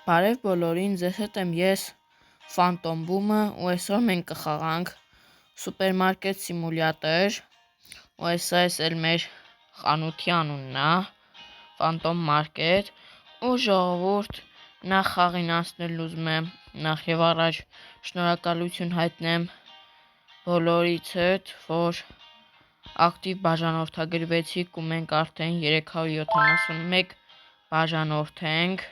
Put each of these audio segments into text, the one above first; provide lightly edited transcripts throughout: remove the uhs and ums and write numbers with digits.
Բարև բոլորին, ձեզ հետ եմ ես Phantom Boom-ը ու այսօր մենք կխաղանք սուպերմարկետ սիմուլյատոր ու այս էլ մեր խանութի անունն է Phantom Market ու ժողովուրդ նախ խաղին անցնելն ուզում եմ նախ եւ առաջ շնորհակալություն հայտնեմ բոլորիցդ, որ ակտիվ բաժանորդագրվեցիք ու մենք արդեն 371 բաժանորդ ենք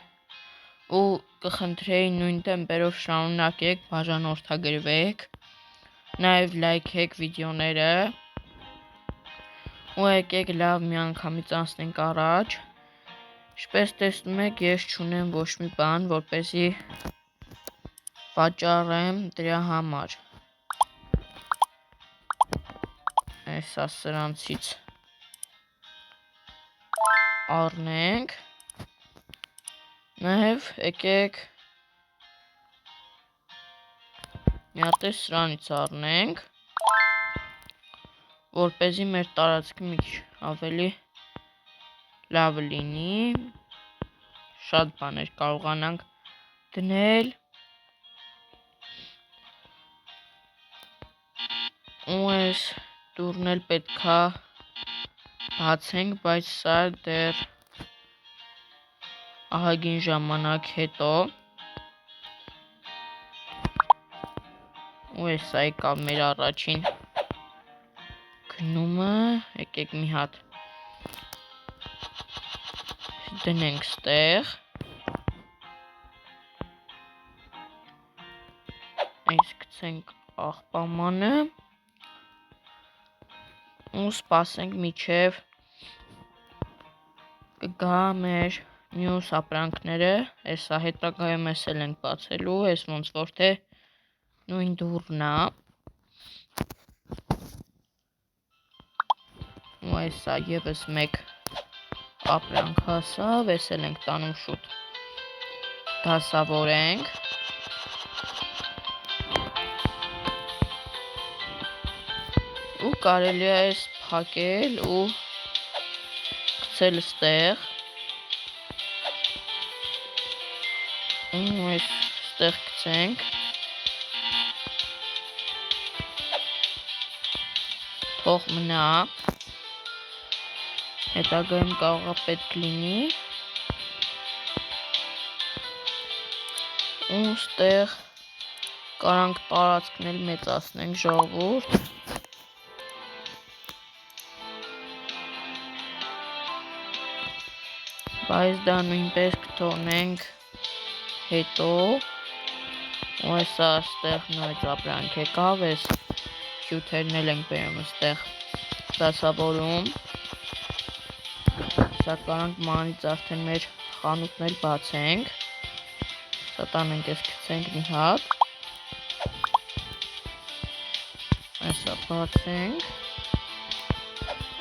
ու կխնդրեի նույն տեմպերով շարունակեք բաժանորդագրվեք, նաև լայքեք վիդեոները ու եկեք լավ միանգամից անցնենք առաջ։ Ինչպես տեսնում եք, ես չունեմ ոչ մի բան, որպեսզի վաճառեմ դրա համար։ Այսա սրանցից առնենք, նաև եկեք մի հատ սրանից առնենք, որպեսզի մեր տարածքը մի քիչ ավելի լավ լինի, շատ բաներ կարողանանք դնել ու այս դուռն էլ պետքա բացենք, բայց սա դեռ ահագին ժամանակ հետո ու էսա եկավ մեր առաջին գնումը, եկեք մի հատ դնենք ստեղ, այս գցենք աղբամանը ու սպասենք մինչև կգա մեր մյուս ապրանքները, էսա հետագայում էս էլ ենք բացելու, էս ոնց որ թե նույն դուռն է ու էսա եւս մեկ ապրանք հասավ, էս էլ ենք տանում շուտ դասավորենք ու կարելի է այս փակել ու գցել ստեղ ու այս ստեղ գցենք, թող մնա, հետագայում կարող է պետք լինի ու ստեղ կարանք տարածքն էլ մեծացնենք ժողովուրդ, բայց դա նույնպես կթողնենք հետո ու էսա ստեղ նույնպես ապրանք եկավ, էս հյութերն էլ ենք բերում ստեղ դասավորում, սա կարանք մանից արդեն մեր խանութն էլ բացենք, սա տանենք էս գցենք մի հատ, էսա բացենք,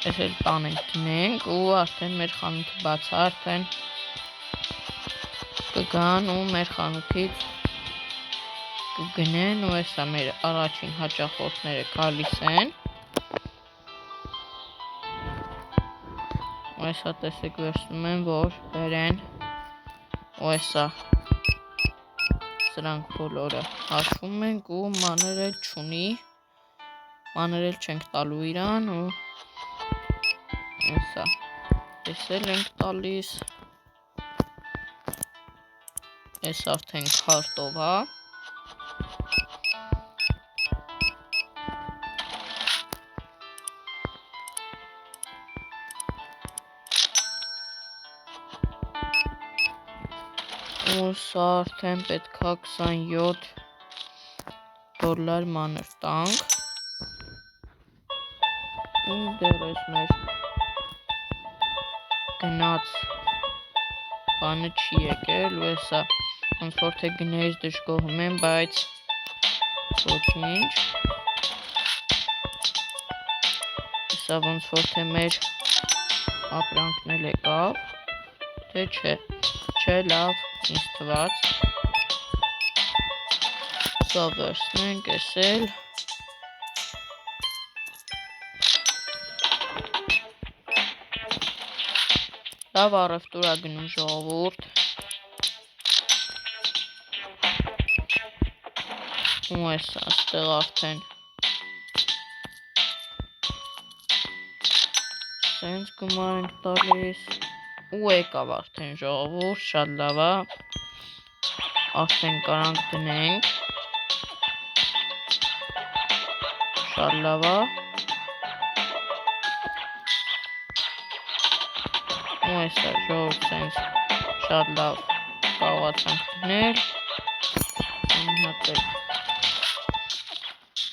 էս էլ տանենք դնենք ու արդեն մեր խանութը բաց է, արդեն կգան ու մեր խանութից կգնեն ու էսա մեր առաջին հաճախորդները գալիս են ու էսա տեսեք վերցնում են, որ բերեն ու էսա սրանք բոլորը հաշվում ենք ու մանր էլ չունի, մանր էլ չենք տալու իրան ու էսա էս էլ ենք տալիս, էս արդեն քարտով է ու սա արդեն պետքա 27 դոլար մանր տանք ու դեռ էս մեր գնաց բանը չի եկել ու էսա ոնց որ թե գներից դժգոհում եմ, բայց ոչինչ, էսա ոնց որ թե մեր ապրանքն էլ եկավ, թե չէ լավ, ինձ թված, սա վերցնենք, էս էլ լավ առևտուր ա գնում ժողովուրդ, ու էսա այստեղ արդեն սենց գումար ենք տալիս ու եկավ արդեն ժողովուրդ, շատ լավ է, արդեն կարանք դնենք, շատ լավ է, ու էսա ժողովուրդ սենց շատ լավ կարողացանք դնել, մի հատ էլ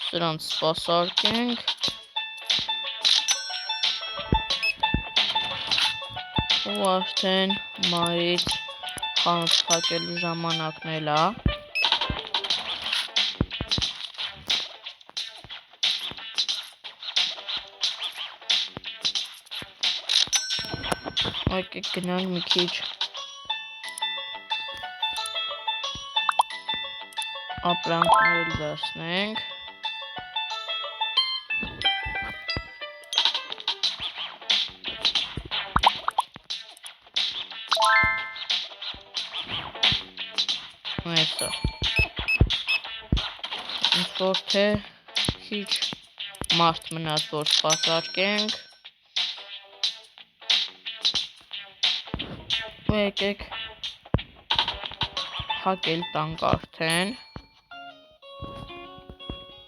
սրանց սպասարկենք, ու արդեն Մարից խանութ փակելու ժամանակն էլ է, եկեք գնանք մի քիչ ապրանքներ վերցնենք, Էսա ինձ որ թե քիչ մարդ մնաց, որ սպասարկենք, ու եկեք հակել տանք արդեն,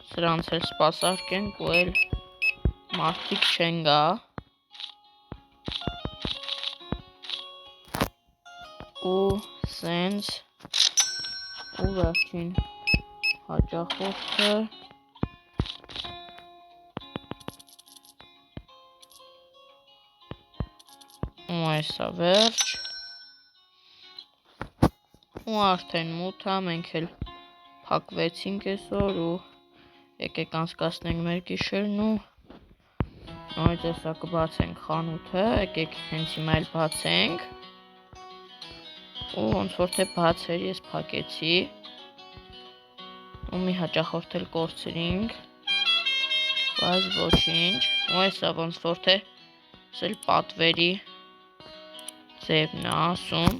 սրանց էլ սպասարկենք ու էլ մարդիկ չեն գա, ու սենց ու վերջին հաճախորդը ու էսա վերջ ու արդեն մութ է, մենք էլ փակվեցինք այսօր ու եկեք անցկացնենք մեր գիշերն ու նորից էսա կբացենք խանութը, եկեք հենց հիմա էլ բացենք ու ոնց որ թե բաց էր ես փակեցի ու մի հաճախորդ էլ կորցրինք, բայց ոչինչ, ու էսա ոնց որ թե սել պատվերի ձևն է ասում,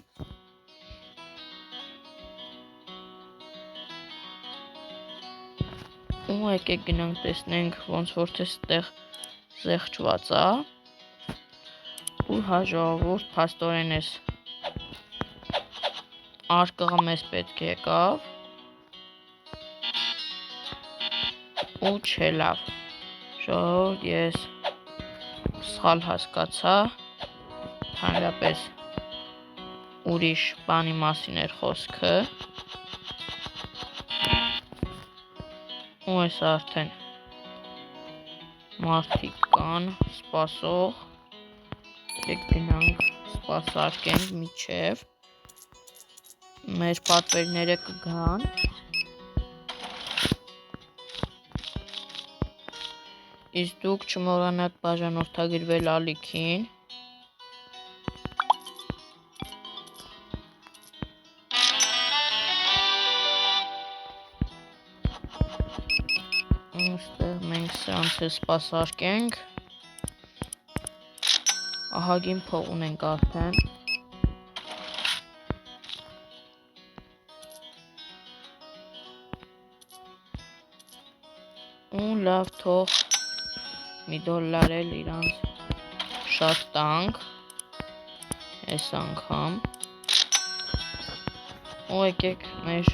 ու եկեք գնանք տեսնենք ոնց որ թե ստեղ զեղչված է ու հա ժողովուրդ փաստորեն էս արկղը մեզ պետք եկավ ու չէ լավ, ժողովուրդ ես սխալ հասկացա, հանրապես ուրիշ բանի մասին էր խոսքը ու ես արդեն մարդիկ կան սպասող, եկեք գնանք սպասարկենք միջև մեր պատվերները կգան, իսկ դուք չմոռանաք բաժանորդագրվել ալիքին, այստեղ մենք սրանց սպասարկենք, ահագին փող ունենք արդեն, ու լավ թող $1 էլ իրանց շատ տանք, այս անգամ, ու եկեք մեր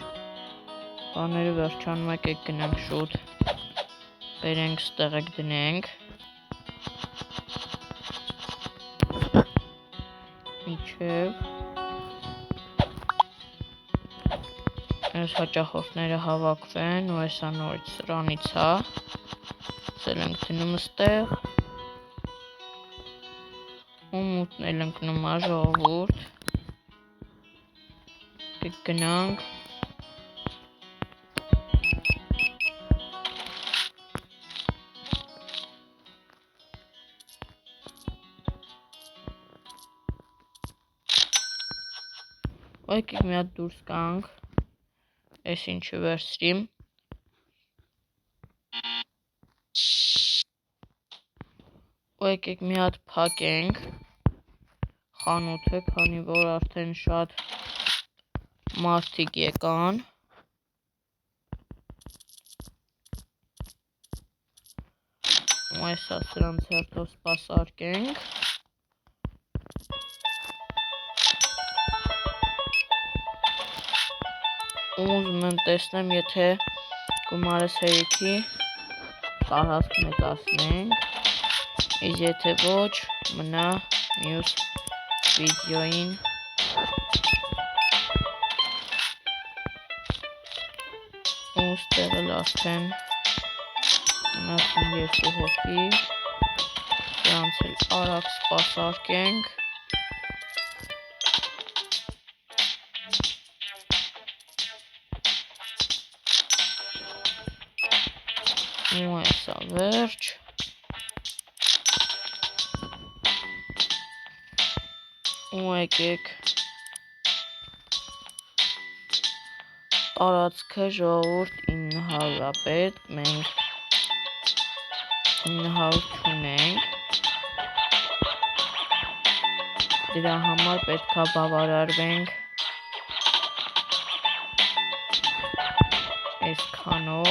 բաները վերջանում, եկեք գնանք շուտ, բերենք ստեղ եք դնենք, միջև, այս հաճախորդները հավաքվեն ու եսա նորից սրանից է, սել ենք դնում ստեղ ու մութն էլ ընկնում է ժողովուրդ, գնանք, ու եկեք մի հատ դուրս կանք, այս ինչը վերցրիմ, ու եկեք մի հատ փակենք խանութը, քանի որ արդեն շատ մարդիկ եկան, ու այսա սրանց հերթով սպասարկենք։ Ու ուզում եմ տեսնեմ, եթե գումարս հերիքի տարածք մեծացնենք, իսկ եթե ոչ, մնա մյուս վիդեոին ու ստեղ էլ արդեն մնացին 2 հոգի, դրանց էլ արագ սպասարկենք։ Ու այսա վերջ։ Ու եկեք տարածքը ժողովուրդ 900-ա պետք, մենք 900 չունենք, դրա համար պետքա բավարարվենք այսքանով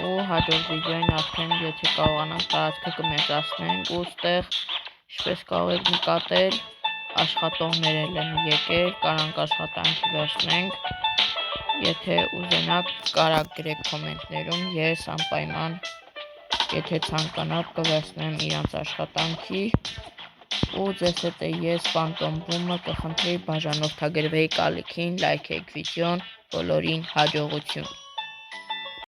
ու հաջորդ վիդեոին արդեն եթե կարողանանք տարածքը կմեծացնենք ու ստեղ ինչպես կարող եք նկատել աշխատողներ են եկել, կարանք աշխատանքի վերցնենք, եթե ուզենաք կարակ գրեք կոմենտներում, ես անպայման եթե ցանկանաք կվերցնեմ իրանց աշխատանքի ու ձեզ հետ է ես Phantom Boom-ը կխնդրեի բաժանորդագրվեիք ալիքին, լայքեք վիդեոն, բոլորին հաջողություն։